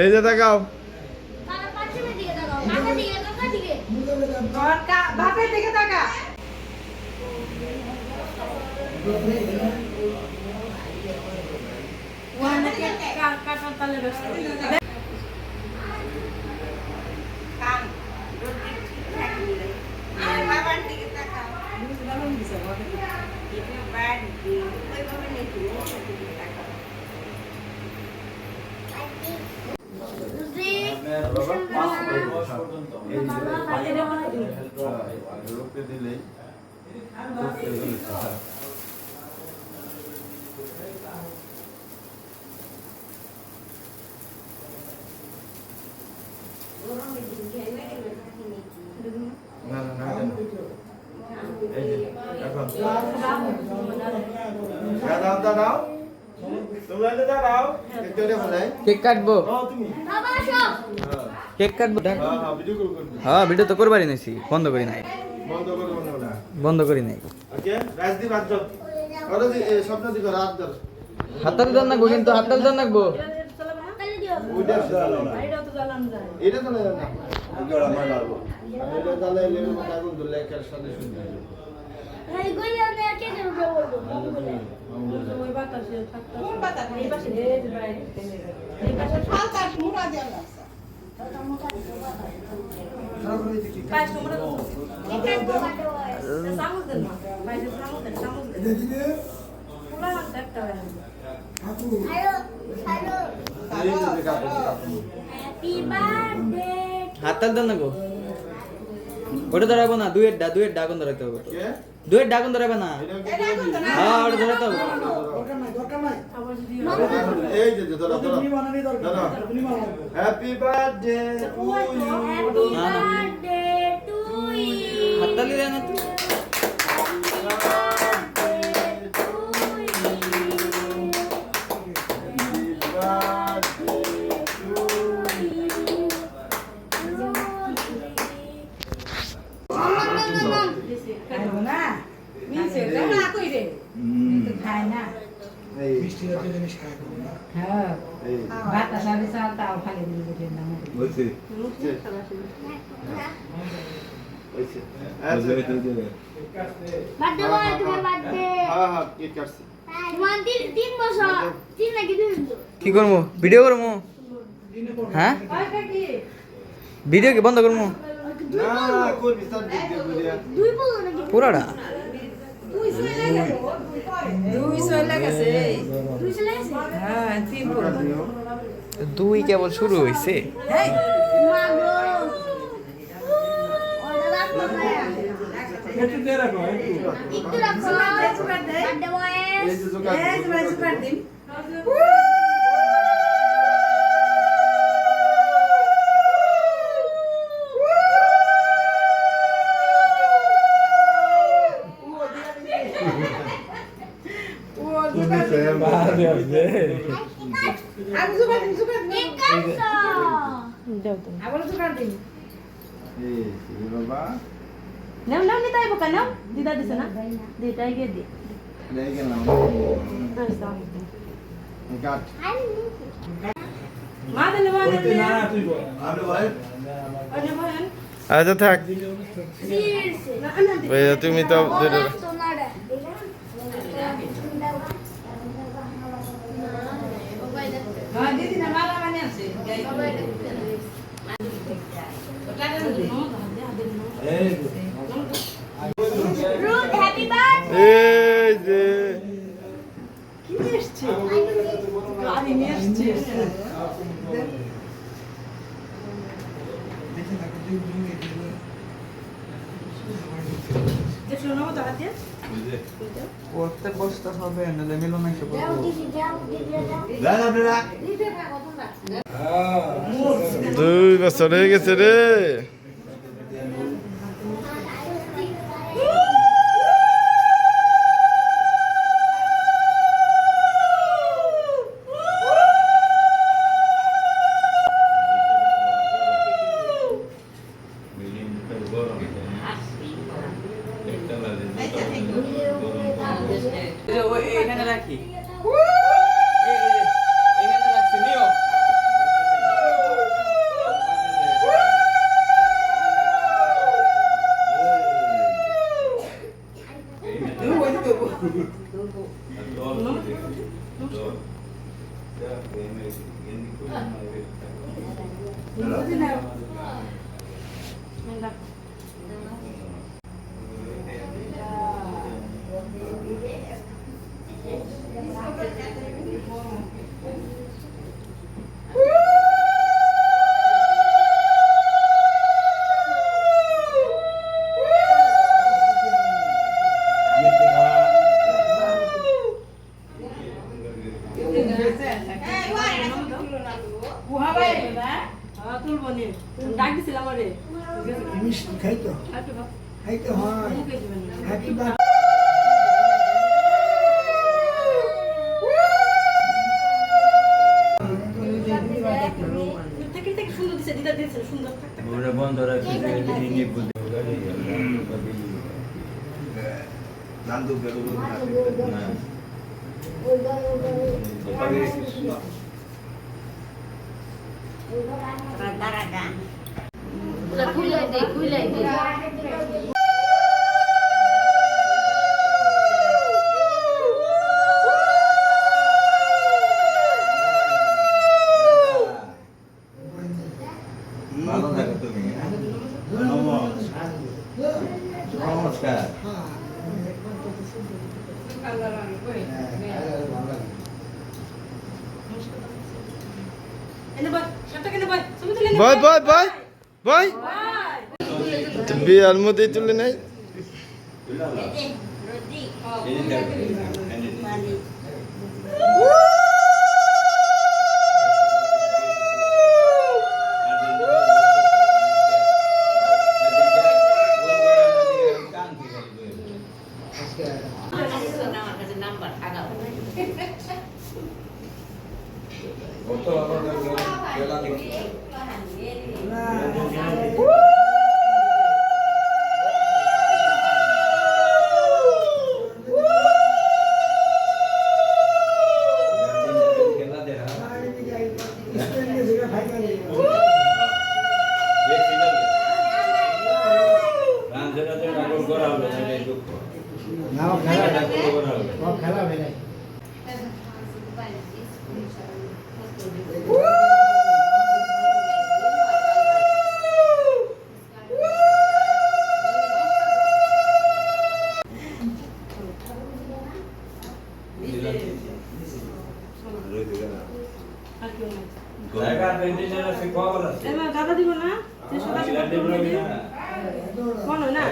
এই যে তাকাও বাপের দিকে তাকা কাটার তালে ব্যস্ত কেক কাটবো কেক কাটবো হ্যাঁ ভিডিও তো করবারই নাইছি বন্ধ করি নাই বন্ধ করি নাই হাততালি দেন নাকবো কিন্তু হাততালি দেন নাকবো হাততালি দেন নাকবো ওটা ধরাবো না দুয়ের ডাকন ধরাইতে হবে দুয়ের ডাকন ধরাবে না হ্যাঁ ওটা ধরাতে হবে এই যে ধরো হ্যাপি বার্থডে টু ইউ হাততালি দেন না কি করবো ভিডিও করবো হ্যাঁ ভিডিও কি বন্ধ করবো পুরাটা দুই কেবল শুরু হয়েছে দিদা দিছে না দিদাই গিয়ে দি আচ্ছা থাক তুমি তো এই যে কি এসছে গাড়ি নিয়ে এসছে করতে বসতে হবে নাহলে মিলন এসে বলবো 2 বছর হয়ে গেছে রে এখানে রাখি এখানে রাখছি নিও ডাক দিছিলাম আরে মিষ্টি খাইতো খাইতে হয় হ্যাপি বার্থডে সুন্দর দিছে দিদা দিয়েছে সুন্দর থাকতে ওরা বন্ধ রাখছে নিয়ে বুঝে নান্দু বেরো না খুলে দে ভালো থাকো তুমি নমস্কার এনে বল সবটা কেন বল তুমি তুলে নে বয় বয় বয় বয় বিয়ার মধ্যে তুলে নাই নাম্বার আগাও খেলা হবে না দাদা দিব না 300 টাকা কোন না